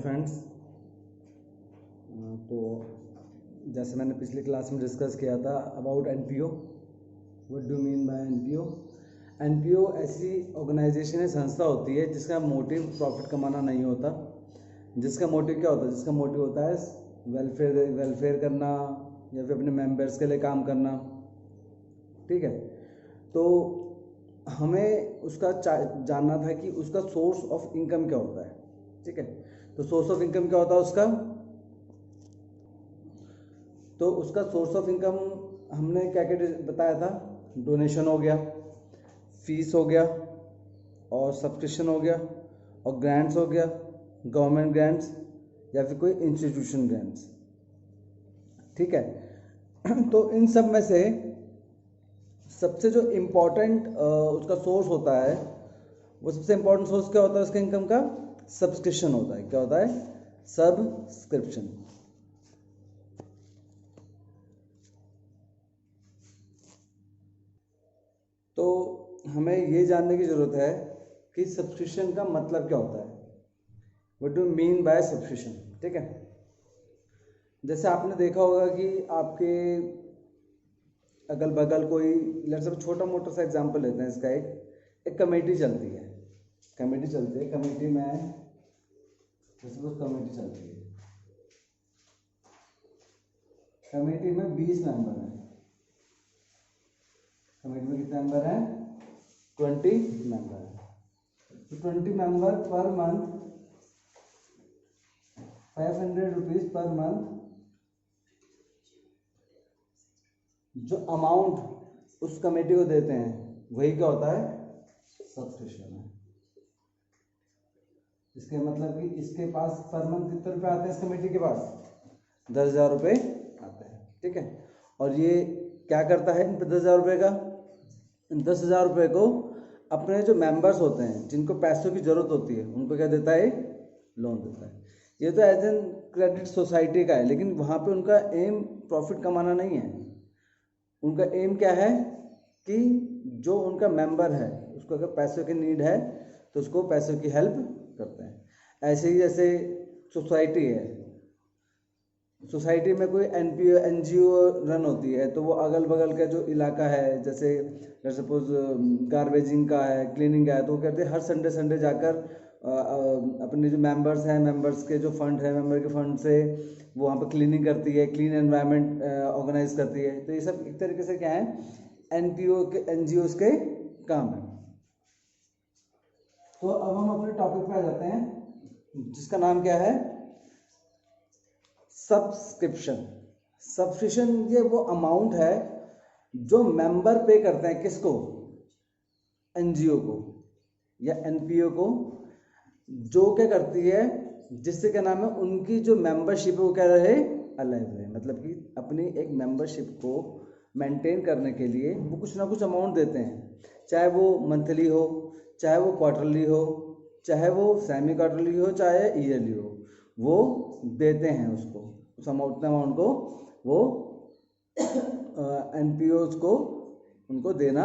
Friends. तो जैसे मैंने पिछली क्लास में डिस्कस किया था about NPO. What do mean by NPO? NPO ऐसी ऑर्गेनाइजेशन है, संस्था होती है जिसका मोटिव प्रॉफिट कमाना नहीं होता। जिसका मोटिव क्या होता है? जिसका मोटिव होता है वेलफेयर करना या फिर अपने मेंबर्स के लिए काम करना। ठीक है, तो हमें उसका जानना था कि उसका सोर्स ऑफ इनकम क्या होता है। ठीक है, तो सोर्स ऑफ इनकम क्या होता है उसका? तो उसका सोर्स ऑफ इनकम हमने क्या क्या बताया था? डोनेशन हो गया, फीस हो गया, और सब्सक्रिप्शन हो गया, और ग्रांट्स हो गया, गवर्नमेंट ग्रांट्स या फिर कोई इंस्टीट्यूशन ग्रांट्स। ठीक है, तो इन सब में से सबसे जो इम्पोर्टेंट उसका सोर्स होता है, वो सबसे इम्पोर्टेंट सोर्स क्या होता है उसके इनकम का? सब्सक्रिप्शन होता है। क्या होता है? सब्सक्रिप्शन। तो हमें ये जानने की ज़रूरत है कि सब्सक्रिप्शन का मतलब क्या होता है। What do mean by subscription? ठीक है, जैसे आपने देखा होगा कि आपके अगल बगल कोई, लेट्स सपोज छोटा मोटा सा एग्जांपल लेते हैं इसका, एक कमेटी चलती है। कमेटी में जैसे कमेटी चलती है, कमेटी में 20 मेंबर हैं। कमेटी में कितने मेंबर हैं? 20 मेंबर हैं। तो 20 member per month 500 rupees per month जो अमाउंट उस कमेटी को देते हैं वही क्या होता है? सब्सक्रिप्शन है। इसके मतलब कि इसके पास पर मंथ कितने रुपए आते हैं? इस कमेटी के पास 10,000 रुपये आते हैं। ठीक है, और ये क्या करता है इन 10,000 रुपये का? इन 10,000 रुपये को अपने जो मेंबर्स होते हैं जिनको पैसों की ज़रूरत होती है उनको क्या देता है? लोन देता है। ये तो एज एन क्रेडिट सोसाइटी का है, लेकिन वहाँ पे उनका एम प्रॉफिट कमाना नहीं है। उनका एम क्या है कि जो उनका मेंबर है उसको अगर पैसों की नीड है तो उसको पैसों की हेल्प करते हैं। ऐसे ही जैसे सोसाइटी है, सोसाइटी में कोई एनजीओ रन होती है, तो वो अगल बगल का जो इलाका है, जैसे सपोज गार्बेजिंग का है, क्लीनिंग का है, तो वो कहते हैं हर संडे जाकर अपने जो मेंबर्स हैं, मेंबर्स के जो फंड है, मेंबर के फंड से वो वहाँ पर क्लीनिंग करती है, क्लीन एनवायरनमेंट ऑर्गेनाइज करती है। तो ये सब एक तरीके से क्या है? एनपीओ के, एनजीओ के काम है। तो अब हम अपने टॉपिक पे आ जाते हैं जिसका नाम क्या है? सब्सक्रिप्शन। सब्सक्रिप्शन ये वो अमाउंट है जो मेंबर पे करते हैं। किसको? एनजीओ को या एनपीओ को, जो क्या करती है, जिससे क्या नाम है, उनकी जो मेंबरशिप है वो क्या रहे? अलाइव रहे। मतलब कि अपनी एक मेंबरशिप को मेंटेन करने के लिए वो कुछ ना कुछ अमाउंट देते हैं, चाहे वो मंथली हो, चाहे वो क्वार्टरली हो, चाहे वो सेमी क्वार्टरली हो, चाहे ईयरली हो, वो देते हैं उसको, उस अमाउंट को वो एनपीओज को उनको देना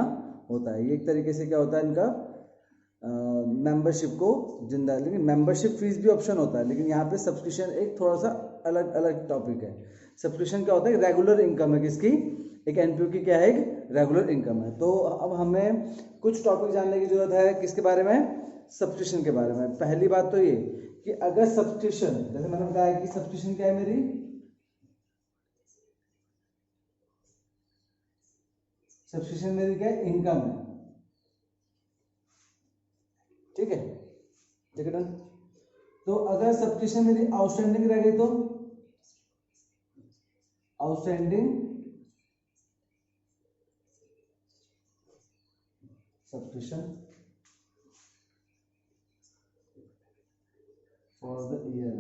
होता है। ये एक तरीके से क्या होता है इनका मेंबरशिप को जिंदा। लेकिन मेंबरशिप फीस भी ऑप्शन होता है, लेकिन यहाँ पे सब्सक्रिप्शन एक थोड़ा सा अलग टॉपिक है। सब्सक्रिप्शन क्या होता है? रेगुलर इनकम है किसकी? एक एनपीओ की क्या है? एक रेगुलर इनकम है। तो अब हमें कुछ टॉपिक जानने की जरूरत है। किसके बारे में? सब्सक्रिप्शन के बारे में। पहली बात तो ये कि अगर सब्सक्रिप्शन, जैसे मैंने बताया कि सब्सक्रिप्शन क्या है मेरी? सब्सक्रिप्शन मेरी क्या है? इनकम है। ठीक है, ठीक है, डन। तो अगर सब्सक्रिप्शन मेरी आउटस्टैंडिंग रह गई तो outstanding subscription for the year,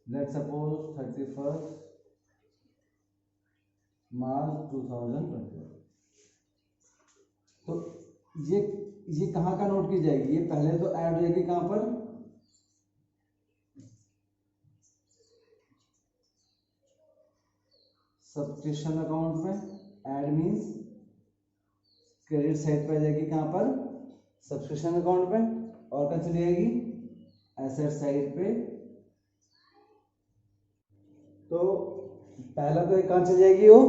let's suppose 31 मार्च 2021। तो ये कहाँ का नोट की जाएगी? ये पहले तो ऐड हो जाएगी कहाँ पर? सब्सक्रिप्शन अकाउंट में। ऐड मीन्स क्रेडिट साइड पर आ जाएगी कहाँ पर? सब्सक्रिप्शन अकाउंट में। और कहाँ चली जाएगी, एसेट साइड पे। तो पहला तो एक कहाँ चली जाएगी, वो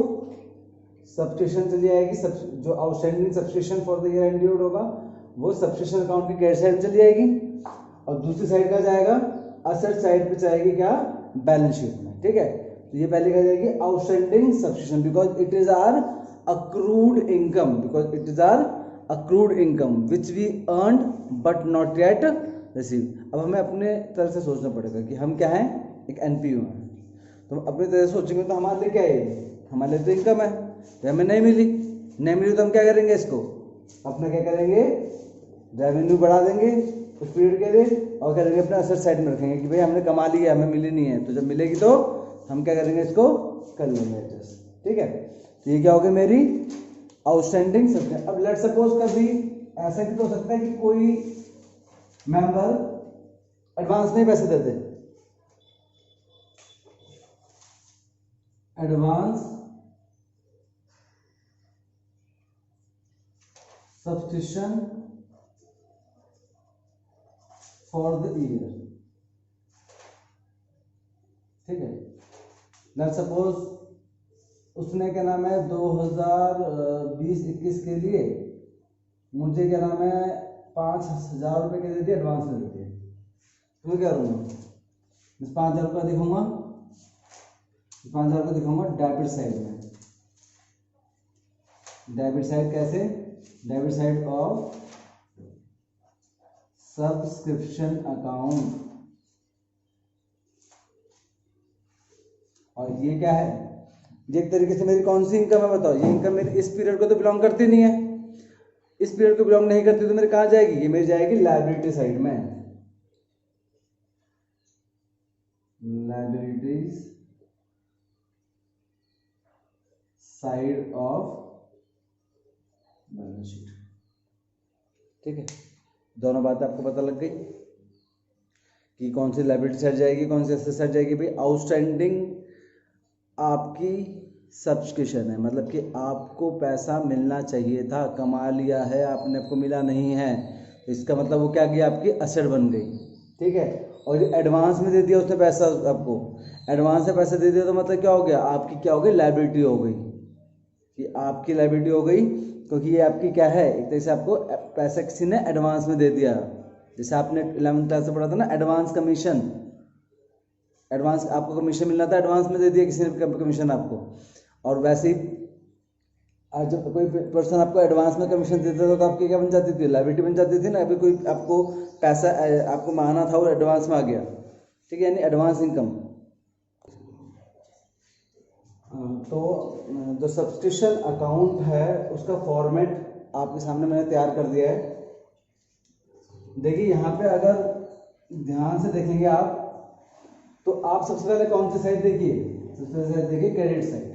सब्सक्रिप्शन चली जाएगी, जो outstanding subscription for the year and dude होगा वो सब्सक्रिप्शन अकाउंट की क्रेडिट साइड चली जाएगी, और दूसरी साइड का जाएगा असेट साइड पे जाएगी क्या, बैलेंस शीट में। ठीक है, तो ये पहले क्या जाएगी, outstanding subscription, because it is our accrued income, because it is our accrued income which we earn but not yet receive. अब हमें अपने तरह से सोचना पड़ेगा कि हम क्या हैं, एक एनपीओ हैं, तो हम अपनी तरह से सोचेंगे तो हमारे लिए क्या है, हमारे लिए तो इनकम है, तो हमें नहीं मिली तो हम क्या करेंगे, इसको अपना क्या करेंगे, रेवेन्यू बढ़ा देंगे उस पीरियड के लिए, और क्या करेंगे, अपने असेट साइड में रखेंगे कि भाई हमने कमा लिया, हमें मिली नहीं है, तो जब मिलेगी तो हम क्या करेंगे, इसको कर लेंगे एडजस्ट। ठीक है, तो ये क्या हो गया, मेरी आउटस्टैंडिंग सब्सक्रिप्शन। अब लेट सपोज कभी ऐसा भी तो हो सकता है कि कोई मेंबर एडवांस में पैसे देते, advance subscription for the year. ठीक है, लेट सपोज उसने क्या नाम है 2020-21 के लिए मुझे क्या नाम है 5,000 रुपये के दे दिए, एडवांस में दे दिए। तो मैं क्या करूँगा, इस 5,000 रुपये दिखाऊंगा, 5,000 रुपये दिखाऊंगा डेबिट साइड में। डेबिट साइड कैसे, debit side of subscription account, और ये क्या है, ये एक तरीके से मेरी कौन सी इनकम है बताओ, ये इनकम मेरी इस पीरियड को तो बिलोंग करती नहीं है, इस पीरियड को बिलोंग नहीं करती, तो मेरी कहाँ जाएगी, ये मेरी जाएगी लायबिलिटी साइड में, liabilities side of balance sheet. ठीक है, दोनों बातें आपको पता लग गई कि कौन सी लायबिलिटी साइड जाएगी, कौन सी एसेट साइड जाएगी। भाई आउटस्टैंडिंग आपकी सब्सक्रिप्शन है, मतलब कि आपको पैसा मिलना चाहिए था, कमा लिया है आपने, आपको मिला नहीं है, तो इसका मतलब वो क्या गया, आपकी असेट बन गई। ठीक है, और एडवांस में दे दिया उसने पैसा, आपको एडवांस में पैसा दे दिया, तो मतलब क्या हो गया, आपकी क्या हो गई, लायबिलिटी हो गई, कि आपकी लायबिलिटी हो गई, क्योंकि ये आपकी क्या है, एक तरह से आपको पैसा किसी ने एडवांस में दे दिया, जैसे आपने 11th क्लास से पढ़ा था ना, एडवांस कमीशन, एडवांस आपको कमीशन मिलना था, एडवांस में दे दिया किसी ने कमीशन आपको। और वैसे ही जब कोई पर्सन आपको एडवांस में कमीशन देता था तो आपकी क्या बन जाती थी, लायबिलिटी बन जाती थी ना। अभी कोई आपको पैसा आपको मांगना था, वो एडवांस में आ गया, ठीक है, यानी एडवांस इनकम। तो जो सब्सक्रिप्शन अकाउंट है उसका फॉर्मेट आपके सामने मैंने तैयार कर दिया है। देखिए यहाँ पे अगर ध्यान से देखेंगे आप, तो आप सबसे पहले कौन सी साइड देखिए, सबसे पहले साइड देखिए क्रेडिट साइड,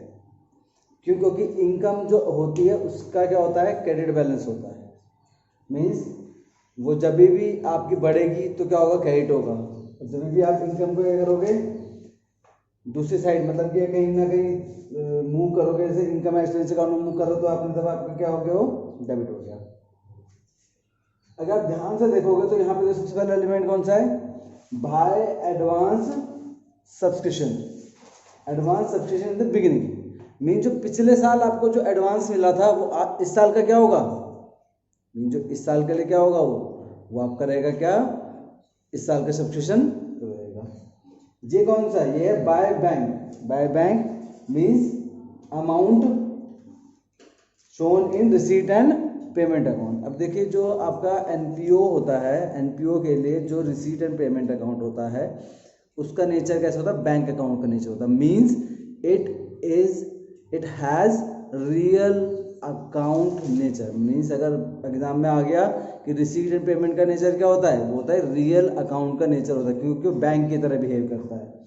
क्यों, क्योंकि इनकम जो होती है उसका क्या होता है, क्रेडिट बैलेंस होता है। मीन्स वो जब भी आपकी बढ़ेगी तो क्या होगा, क्रेडिट होगा, और जब भी आप इनकम को क्या करोगे, दूसरी साइड मतलब कि कहीं ना कहीं मूव करोगे, जैसे इनकम एक्सपेंस अकाउंट में मूव करो तो आपने तब आपका क्या हो गया, वो डेबिट हो गया। अगर आप ध्यान से देखोगे तो यहाँ पे सबसे पहला एलिमेंट कौन सा है, by advance subscription, advance subscription in the beginning, mean जो पिछले साल आपको जो एडवांस मिला था वो इस साल का क्या होगा, मीन जो इस साल के लिए क्या होगा, वो आपका रहेगा क्या, इस साल का सब्सक्रिप्शन रहेगा। ये कौन सा, ये है by bank, by bank means amount shown in receipt and payment account. अब देखिए जो आपका एनपीओ होता है, एनपीओ के लिए जो रिसीट एंड पेमेंट अकाउंट होता है उसका नेचर कैसा होता है, बैंक अकाउंट का नेचर होता है। Means it has real account nature. Means अगर एग्जाम में आ गया कि रिसीट एंड पेमेंट का नेचर क्या होता है, वो होता है रियल अकाउंट का नेचर होता है, क्योंकि वो बैंक की तरह बिहेव करता है।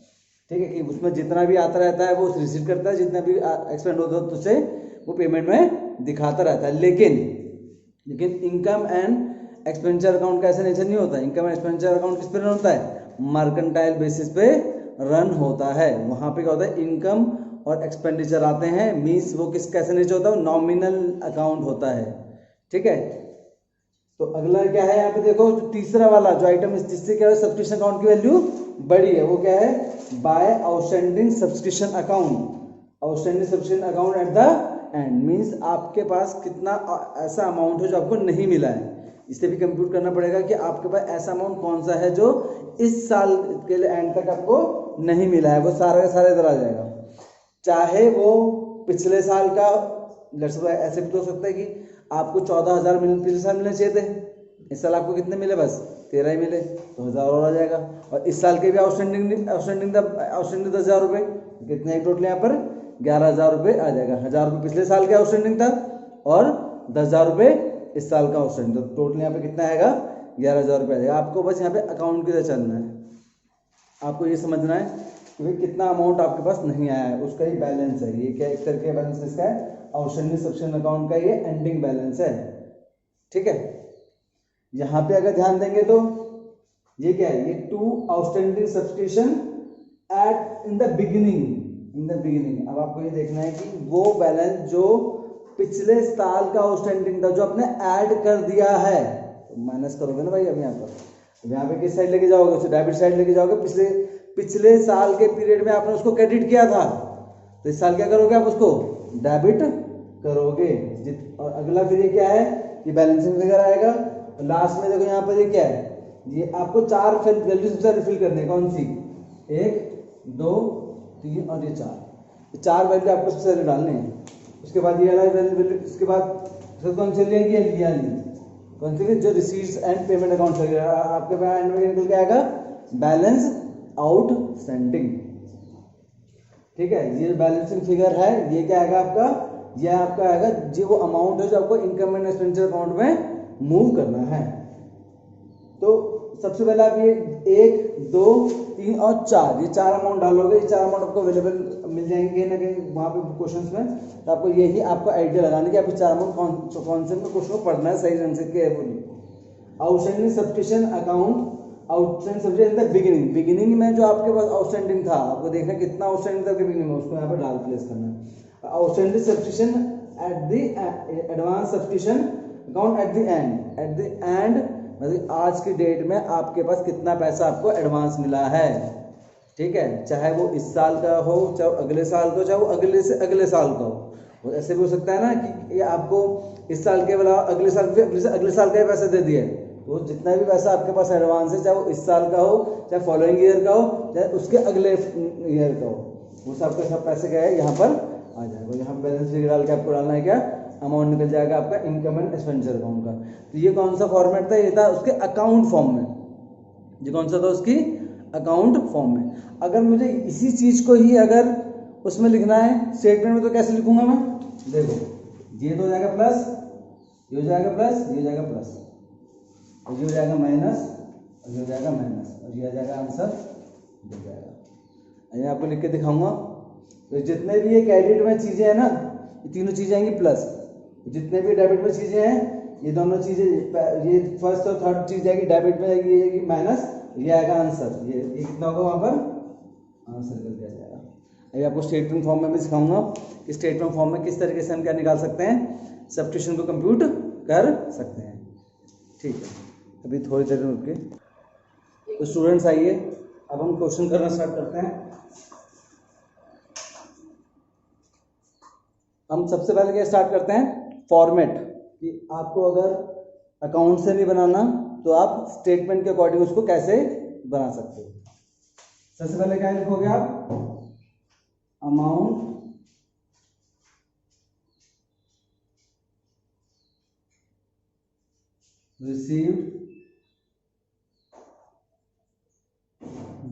ठीक है, कि उसमें जितना भी आता रहता है वो रिसीव करता है, जितना भी एक्सपेंड होता है तो उसे वो पेमेंट में दिखाता रहता है। लेकिन इनकम एंड एक्सपेंडिचर अकाउंट का ऐसा नेचर नहीं होता। इनकम एंड एक्सपेंडिचर अकाउंट किस पे रन होता है, मर्केंटाइल बेसिस पे रन होता है। वहां पे क्या होता है, इनकम और एक्सपेंडिचर आते हैं, मीन्स वो कैसे नेचर होता है, नॉमिनल अकाउंट होता है। ठीक है, तो अगला क्या है यहाँ पे देखो, तो तीसरा वाला जो आइटम जिससे क्या है सब्सक्रिप्शन अकाउंट की वैल्यू बड़ी है, वो क्या है, by outstanding subscription account. Outstanding subscription account at the end means आपके पास कितना ऐसा अमाउंट है जो आपको नहीं मिला है। इसे भी कंप्यूट करना पड़ेगा कि आपके पास ऐसा अमाउंट कौन सा है जो इस साल के लिए एंड तक आपको नहीं मिला है, वो सारा का सारा इधर आ जाएगा। चाहे वो पिछले साल का, ऐसे भी तो हो सकता है कि आपको 14,000 पिछले साल मिलने चाहिए थे, इस साल आपको कितने मिले, बस 13 ही मिले, तो 1000 और आ जाएगा। और इस साल के भी आउटस्टैंडिंग 10,000 रुपये, कितने हैं टोटल यहाँ पर 11,000 रुपये आ जाएगा। 1,000 रुपये पिछले साल के आउटस्टैंडिंग था और 10,000 रुपये इस साल का आउटस्टैंडिंग, तो टोटल यहाँ पे कितना आएगा, 11,000 रुपये आ जाएगा। आपको बस यहाँ पे अकाउंट की तरह चलना है, आपको ये समझना है कि भाई कितना अमाउंट आपके पास नहीं आया है, उसका ही बैलेंस है। ये क्या एक तरह का बैलेंस इसका है, आउटस्टैंडिंग सब्सक्रिप्शन अकाउंट का ये एंडिंग बैलेंस है, ठीक है। यहाँ पे अगर ध्यान देंगे तो ये क्या है, ये to outstanding subscription at in the beginning. अब आपको ये देखना है कि वो बैलेंस जो पिछले साल का आउटस्टैंडिंग था, जो आपने ऐड कर दिया है, तो माइनस करोगे ना भाई। अब यहाँ पे किस साइड लेके जाओगे, उसे डेबिट साइड लेके जाओगे। पिछले साल के पीरियड में आपने उसको क्रेडिट किया था, तो इस साल क्या करोगे, आप उसको डेबिट करोगे। और अगला फिर ये क्या है, ये बैलेंसिंग फिगर आएगा। और लास्ट में देखो यहाँ पर ये क्या है, ये आपको 4 वैल्यू सबसे रिफिल करनी है, कौन सी, 1 2 3 और ये 4 वैल्यू आपको सबसे पहले डालनी है। उसके बाद ये वाला वैल्यू, उसके बाद कौन सी ली कौन सी, जो रिसीट्स एंड पेमेंट अकाउंट है आपके पास एंड में निकल के आएगा बैलेंस आउटस्टैंडिंग, ठीक है। ये बैलेंसिंग फिगर है, ये क्या आएगा आपका, ये आपका आएगा जो वो अमाउंट है जो आपको इनकम एंड एक्सपेंडिचर अकाउंट में मूव करना है। तो सबसे पहले आप ये 1 2 3 और 4, ये 4 अमाउंट डालोगे। ये 4 अमाउंट आपको अवेलेबल मिल जाएंगे ना कहीं वहाँ पे क्वेश्चंस में, तो आपको यही आपको आइडिया लगाना कि आपको 4 अमाउंट कौन से क्वेश्चन को पढ़ना है सही ढंग से carefully. Outstanding subscription account, outstanding subscription in the beginning में जो आपके पास आउटस्टैंडिंग था, आपको देखना कितना आउटस्टैंडिंग था बिगिनिंग में, उसको यहाँ पर डाल प्लेस करना है। Outstanding subscription at the advance subscription account at the and, मतलब आज की डेट में आपके पास कितना पैसा आपको एडवांस मिला है, ठीक है। चाहे वो इस साल का हो, चाहे अगले साल का हो, चाहे वो अगले से अगले साल का हो। ऐसे भी हो सकता है ना कि ये आपको इस साल के अलावा अगले साल का पैसा दे दिया, तो जितना भी पैसा आपके पास एडवांस है, चाहे वो इस साल का हो, चाहे फॉलोइंग ईयर का हो, चाहे उसके अगले ईयर का हो, वो सब के सब पैसे क्या है यहाँ पर आ जाएगा। यहाँ बैलेंस फिगर डाल के आपको डालना है क्या, अमाउंट निकल जाएगा आपका इनकम एंड एक्सपेंडिचर अकाउंट का। तो ये कौन सा फॉर्मेट था, ये था उसके अकाउंट फॉर्म में। ये कौन सा था, उसकी अकाउंट फॉर्म में। अगर मुझे इसी चीज को ही अगर उसमें लिखना है स्टेटमेंट में, तो कैसे लिखूंगा मैं, देखो ये तो हो जाएगा प्लस, ये हो जाएगा प्लस, ये हो जाएगा प्लस, और ये हो जाएगा माइनस, और ये हो जाएगा माइनस, और ये आ जाएगा आंसर हो जाएगा। ये आपको लिख के दिखाऊंगा। तो जितने भी ये क्रेडिट में चीजें हैं ना, ये तीनों चीजें आएंगी प्लस, जितने भी डेबिट में चीजें हैं, ये दोनों चीजें, ये फर्स्ट और थर्ड चीज आएगी डेबिट में, आएगी ये माइनस, ये आएगा आंसर। ये कितना होगा वहां पर, आंसर कर दिया जाएगा। अभी आपको स्टेटमेंट फॉर्म में भी सिखाऊंगा कि स्टेटमेंट फॉर्म में किस तरीके से हम क्या निकाल सकते हैं, सब्स्टिट्यूशन को कंप्यूट कर सकते हैं, ठीक है। अभी थोड़ी देर रुक के, तो स्टूडेंट्स आइए अब हम क्वेश्चन करना स्टार्ट करते हैं। हम सबसे पहले क्या स्टार्ट करते हैं, फॉर्मेट, कि आपको अगर अकाउंट से नहीं बनाना तो आप स्टेटमेंट के अकॉर्डिंग उसको कैसे बना सकते हो। सबसे पहले क्या लिखोगे आप, amount received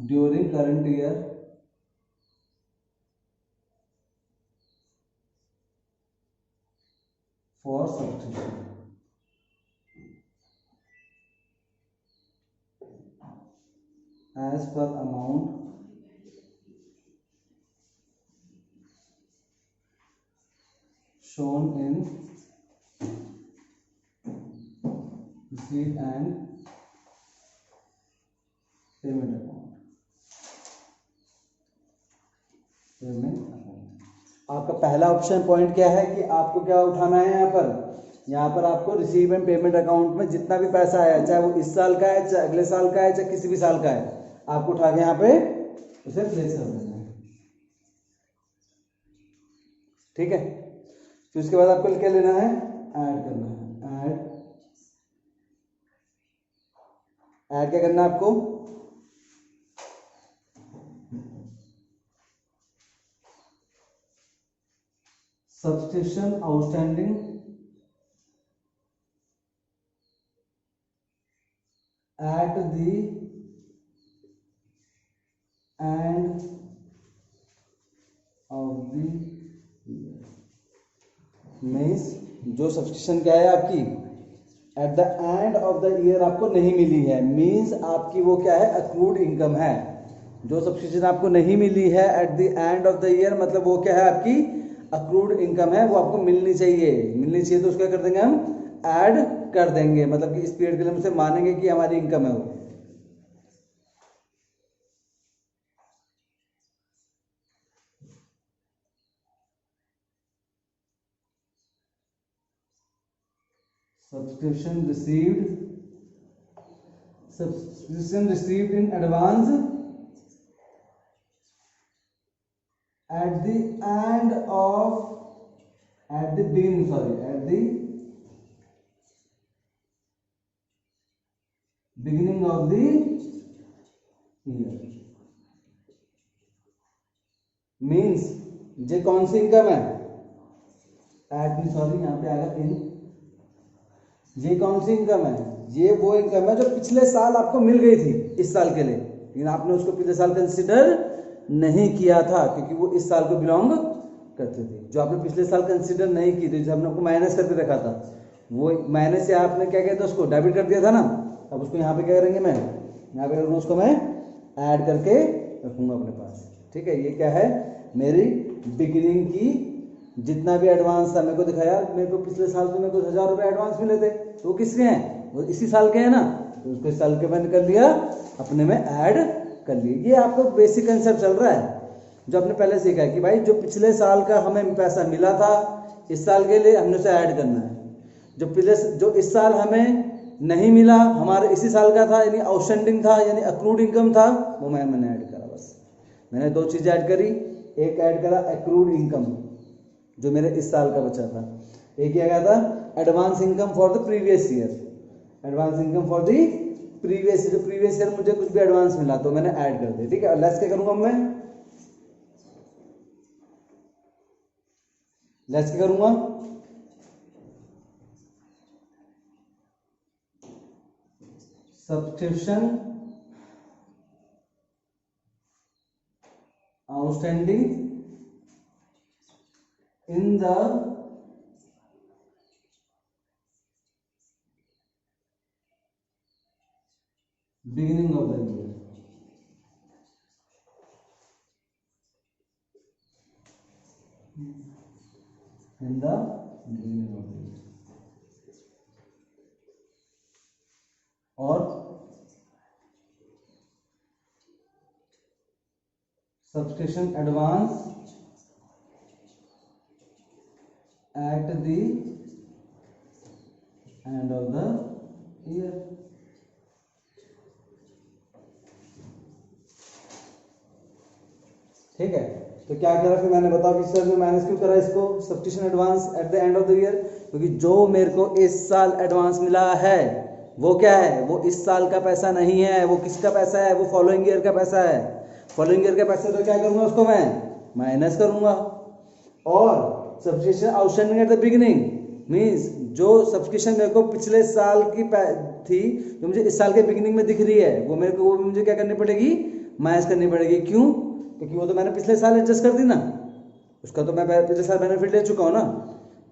during current year for subscription as per amount shown in receipt and payment account। आपका पहला ऑप्शन पॉइंट क्या है कि आपको क्या उठाना है यहाँ पर, यहाँ पर आपको रिसीव एंड पेमेंट अकाउंट में जितना भी पैसा आया, चाहे वो इस साल का है, चाहे अगले साल का है, चाहे किसी भी साल का है, आपको उठा के यहाँ पे उसे प्लेस कर देना है। ठीक है, फिर उसके बाद आपको क्या लेना है, ऐड करना है। ऐड क्या करना है आपको, subscription outstanding at the end of the means जो सब्सक्रिप्शन क्या है आपकी eight the end of the year आपको नहीं मिली है, मीन्स आपकी वो क्या है, अक्रूड इनकम है। जो सब्सक्रिप्शन आपको नहीं मिली है eight the end of the year, मतलब वो क्या है, आपकी अक्रूड इनकम है, वो आपको मिलनी चाहिए तो उसका कर देंगे हम ऐड कर देंगे, मतलब कि इस पीरियड के लिए हम उसे मानेंगे कि हमारी इनकम है वो। Subscription received in advance at the beginning of the year means ये कौन सी इनकम है, यहाँ पे आएगा इन, ये कौन सी इनकम है, ये वो इनकम है जो पिछले साल आपको मिल गई थी इस साल के लिए, लेकिन आपने उसको पिछले साल कंसिडर नहीं किया था क्योंकि वो इस साल को बिलोंग करते थे। जो आपने पिछले साल कंसिडर नहीं की थी, जो हमने आपको माइनस करके रखा था, वो माइनस से आपने क्या किया था, उसको डेबिट कर दिया था ना। अब उसको यहाँ पे क्या करेंगे, मैं यहाँ पे उसको मैं ऐड करके रखूंगा अपने पास। ठीक है, ये क्या है, मेरी बिगिनिंग की जितना भी एडवांस था मेरे को दिखाया, मेरे को पिछले साल तो मेरे को 1000 रुपये एडवांस मिले थे, तो वो किसके हैं, वो इसी साल के हैं ना, तो उसको इस साल के मैंने कर लिया, अपने में ऐड कर लिए। ये आपको बेसिक कंसेप्ट चल रहा है जो आपने पहले सीखा है कि भाई जो पिछले साल का हमें पैसा मिला था इस साल के लिए, हमने उसे ऐड करना है। जो इस साल हमें नहीं मिला, हमारे इसी साल का था, यानी आउटस्टैंडिंग था, यानी अक्रूड इनकम था, वो मैंने ऐड करा। बस मैंने दो चीज़ ऐड करी, एक ऐड करा अक्रूड इनकम जो मेरे इस साल का बचा था, एक क्या था, advance income for the previous year, advance income for the previous year मुझे कुछ भी एडवांस मिला तो मैंने ऐड कर दिया। ठीक है, लेस क्या करूंगा मैं, लेस क्या करूंगा, subscription outstanding in the beginning of the year, in the beginning of the year, और subscription advance at the end of the year। ठीक है, तो क्या करा फिर मैंने, बताओ कि सर में माइनस क्यों करा इसको, subscription advance at the end of the year, क्योंकि जो मेरे को इस साल एडवांस मिला है वो क्या है, वो इस साल का पैसा नहीं है, वो किसका पैसा है, वो फॉलोइंग ईयर का पैसा है। फॉलोइंग ईयर का पैसा तो क्या करूंगा, उसको मैं माइनस करूंगा। और subscription outstanding at the beginning means जो सब्सक्रिप्शन मेरे को पिछले साल की थी जो मुझे इस साल के बिगिनिंग में दिख रही है, वो मेरे को, वो मुझे क्या करनी पड़ेगी, माइनस करनी पड़ेगी। क्यों, क्योंकि वो तो मैंने पिछले साल एडजस्ट कर दी ना, उसका तो मैं पिछले साल बेनिफिट ले चुका हूँ ना,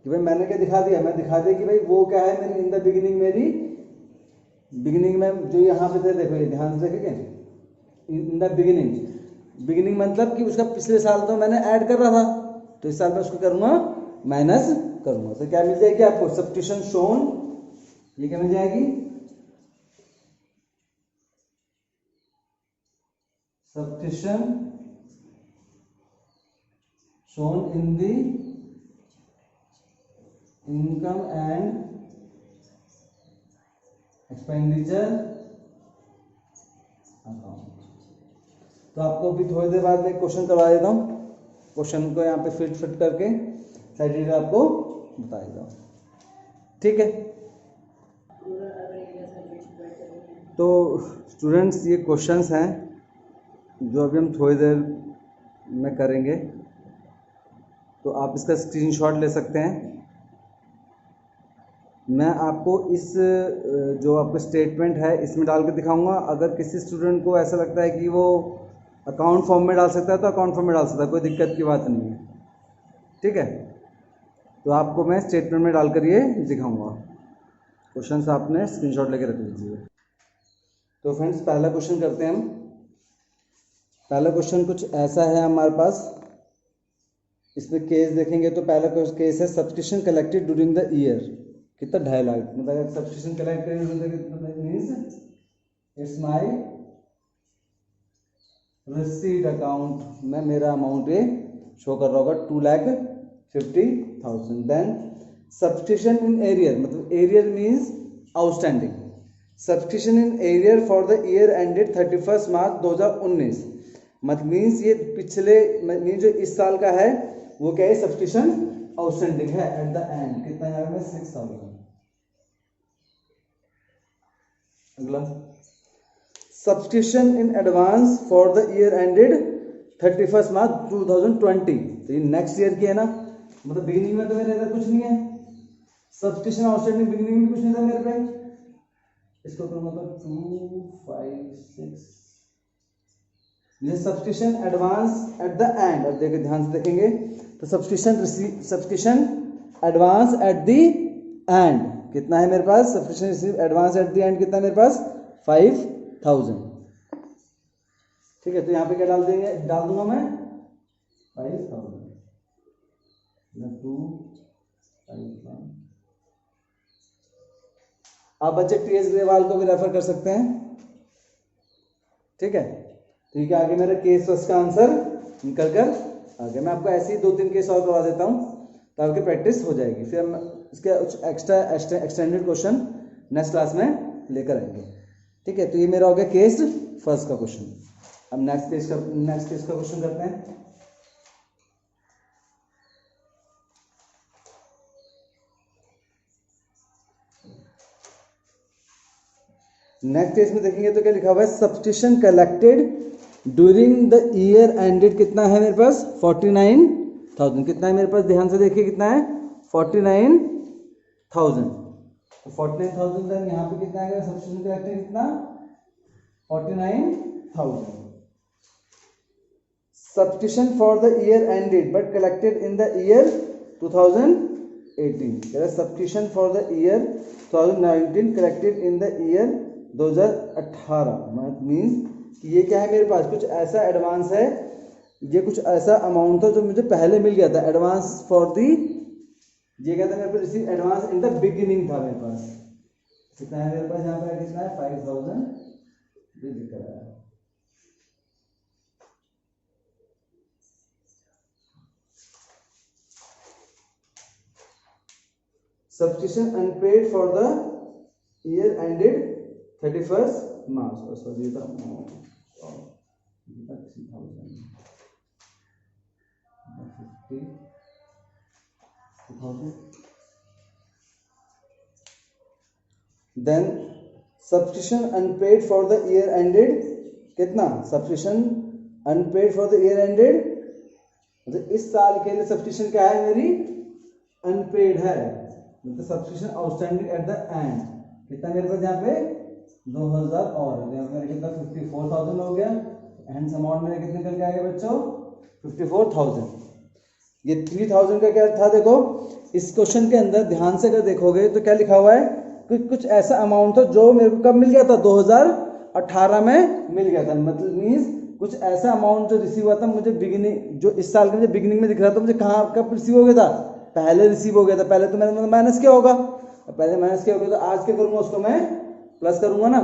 कि भाई मैंने क्या दिखा दिया, मैं दिखा दिया कि भाई वो क्या है मेरी इन द बिगिनिंग, मेरी बिगिनिंग में जो यहाँ पे थे, देखो ये ध्यान से देखेंगे, इन द बिगिनिंग मतलब कि उसका पिछले साल तो मैंने ऐड कर रहा था, तो इस साल मैं उसको करूँगा माइनस करूँगा, तो क्या मिल जाएगी आपको, सब्सक्रिप्शन शोन, ये क्या मिल जाएगी, subscription shown in income and expenditure account. तो आपको अभी थोड़ी देर बाद में क्वेश्चन करवा देता हूँ, क्वेश्चन को यहाँ पे फिट करके सारी डिटेल आपको बता देता हूँ, ठीक है। तो स्टूडेंट्स ये क्वेश्चंस हैं जो अभी हम थोड़ी देर में करेंगे, तो आप इसका स्क्रीनशॉट ले सकते हैं। मैं आपको इस जो आपका स्टेटमेंट है इसमें डाल के दिखाऊंगा। अगर किसी स्टूडेंट को ऐसा लगता है कि वो अकाउंट फॉर्म में डाल सकता है तो अकाउंट फॉर्म में डाल सकता है, कोई दिक्कत की बात नहीं है, ठीक है। तो आपको मैं स्टेटमेंट में डालकर ये दिखाऊंगा। क्वेश्चंस आपने स्क्रीनशॉट लेके रख लीजिए। तो फ्रेंड्स पहला क्वेश्चन करते हैं हम। पहला क्वेश्चन कुछ ऐसा है हमारे पास, इसमें केस देखेंगे तो पहला केस है subscription collected during the year, कितना 2.5 लाख, मतलब सब्सक्रिप्शन कलेक्ट करें means it's my receipt account में मेरा अमाउंट ये शो कर रहा होगा 2,50,000। देन सब्सक्रिप्शन इन एरियर, मतलब arrear means outstanding, subscription in arrear for the year ended 31 मार्च 2019, मतलब मीन्स ये पिछले मीन्स जो इस साल का है वो क्या है, सब्सक्रिप्शन आउटस्टैंडिंग है एट द एंड, कितना यहाँ पे 6,000। अगला subscription in advance for the year ended 31 मार्च 2020, तो ये नेक्स्ट ईयर की है ना, मतलब बिगिनिंग में तो मेरे इधर कुछ नहीं है, सब्सक्रिप्शन आउटस्टैंडिंग बिगिनिंग में कुछ नहीं था मेरे पे, इसको करूंगा तो 256, ये subscription advance at the end. अब देखिए ध्यान से देखेंगे तो subscription advance at the end कितना है मेरे पास, subscription receive advance at the end कितना है मेरे पास 5,000, ठीक है। तो यहाँ पे क्या डाल देंगे, डाल दूंगा मैं 5,000 2 5 1। आप बच्चे टीएस ग्रेवाल को भी रेफर कर सकते हैं, ठीक है। ठीक है, आगे मेरा केस फर्स्ट का आंसर निकल कर आगे मैं आपको ऐसे ही 2-3 केस और करवा देता हूँ तो आपकी प्रैक्टिस हो जाएगी, फिर हम इसके extra extended question next class में लेकर आएंगे, ठीक है। तो ये मेरा हो गया केस फर्स्ट का क्वेश्चन। अब नेक्स्ट केस का क्वेश्चन करते हैं। नेक्स्ट केस में देखेंगे तो क्या लिखा हुआ है, subscription collected during the year ended कितना है मेरे पास 49,000, कितना है मेरे पास, ध्यान से देखिए कितना है 49,000। तो 49,000 देन यहाँ पे कितना आएगा, सब्सक्रिप्शन कलेक्टेड कितना 49,000। Subscription for the year ended but collected in the year 2018, subscription for the year 2019 collected in the year 2018, means ये क्या है मेरे पास, कुछ ऐसा एडवांस है, ये कुछ ऐसा अमाउंट था जो मुझे पहले मिल गया था, एडवांस फॉर दी, ये क्या था मेरे पास, receive advance in the beginning था मेरे पास, कितना है मेरे पास, यहाँ पे कितना है 5,000, ये दिख रहा है। Subscription unpaid for the year ended 31 March, sorry था 50,000। Then subscription unpaid for the year ended कितना, subscription unpaid for the year ended, मतलब इस साल के लिए सब्सक्रिप्शन क्या है मेरी अनपेड है, मतलब subscription outstanding at the end कितना मेरे पास यहाँ पे 2,000 और यहाँ पे कितना 54,000 हो गया, एंड अमाउंट मेरे कितने करके आ गया बच्चों 54,000। ये 3,000 का क्या था, देखो इस क्वेश्चन के अंदर ध्यान से अगर देखोगे तो क्या लिखा हुआ है कि कुछ ऐसा अमाउंट था जो मेरे को कब मिल गया था 2018 में मिल गया था, मतलब मीन्स कुछ ऐसा अमाउंट जो रिसीव हुआ था मुझे बिगिनिंग, जो इस साल के मुझे बिगिनिंग में दिख रहा था, मुझे कहाँ कब रिसीव हो गया था, पहले रिसीव हो गया था, पहले तो मैंने माइनस किया होगा, पहले माइनस किया होगा तो आज क्या करूंगा उसको मैं प्लस करूंगा ना।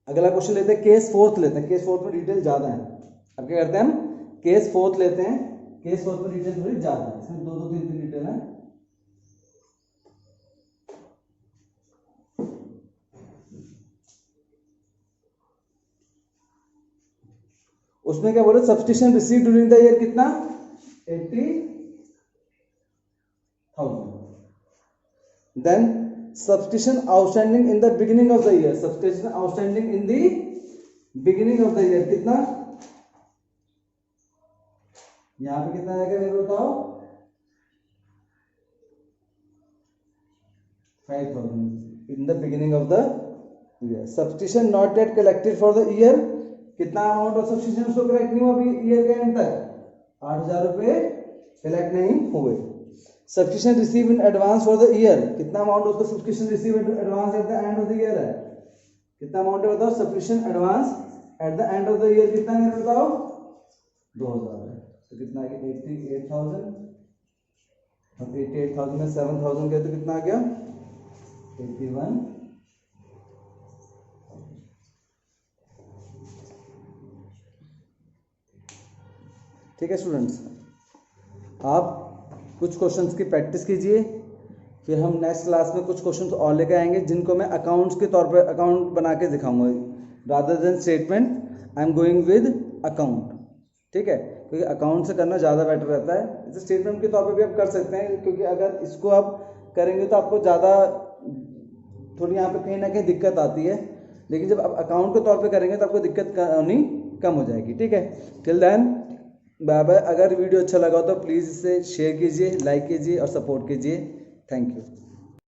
अगला क्वेश्चन लेते हैं, केस फोर्थ लेते हैं, केस फोर्थ में डिटेल ज्यादा है। अब क्या करते हैं हम, केस फोर्थ लेते हैं, केस फोर पर डिटेल थोड़ी ज्यादा है, इसमें 2-3 डिटेल है। उसमें क्या बोले, subscription receive during the year कितना, 80,000। Then subscription outstanding in the beginning of the year, subscription outstanding in the beginning of the year कितना, यहां पे कितना आएगा मेरे बताओ, 5,000 in the beginning of the year. Subscription not yet collected for the year, कितना amount of subscription उसको collect नहीं हुआ अभी ईयर के एंड तक, 8,000 रुपए कलेक्ट नहीं हुए। Subscription receive in advance for the year, कितना अमाउंट उसको subscription receive advance at the end of the year है, कितना अमाउंट है बताओ, subscription advance at the end of the year कितना है बताओ, 2,000 है। तो कितना आ गया 88,000, अब 88,000 में 7,000 गए तो कितना आ गया 81। ठीक है स्टूडेंट्स, आप कुछ क्वेश्चंस की प्रैक्टिस कीजिए, फिर हम नेक्स्ट क्लास में कुछ क्वेश्चंस और लेकर आएंगे जिनको मैं अकाउंट्स के तौर पर अकाउंट बना के दिखाऊंगा, rather than statement I am going with account. ठीक है, क्योंकि अकाउंट से करना ज़्यादा बेटर रहता है, इसे स्टेटमेंट के तौर पर भी आप कर सकते हैं, क्योंकि अगर इसको आप करेंगे तो आपको ज़्यादा थोड़ी यहाँ पे कहीं ना कहीं दिक्कत आती है, लेकिन जब आप अकाउंट के तौर पे करेंगे तो आपको दिक्कत होनी कम हो जाएगी। ठीक है, टिल देन बाय बाय। अगर वीडियो अच्छा लगा तो प्लीज़ इसे शेयर कीजिए, लाइक कीजिए और सपोर्ट कीजिए। Thank you.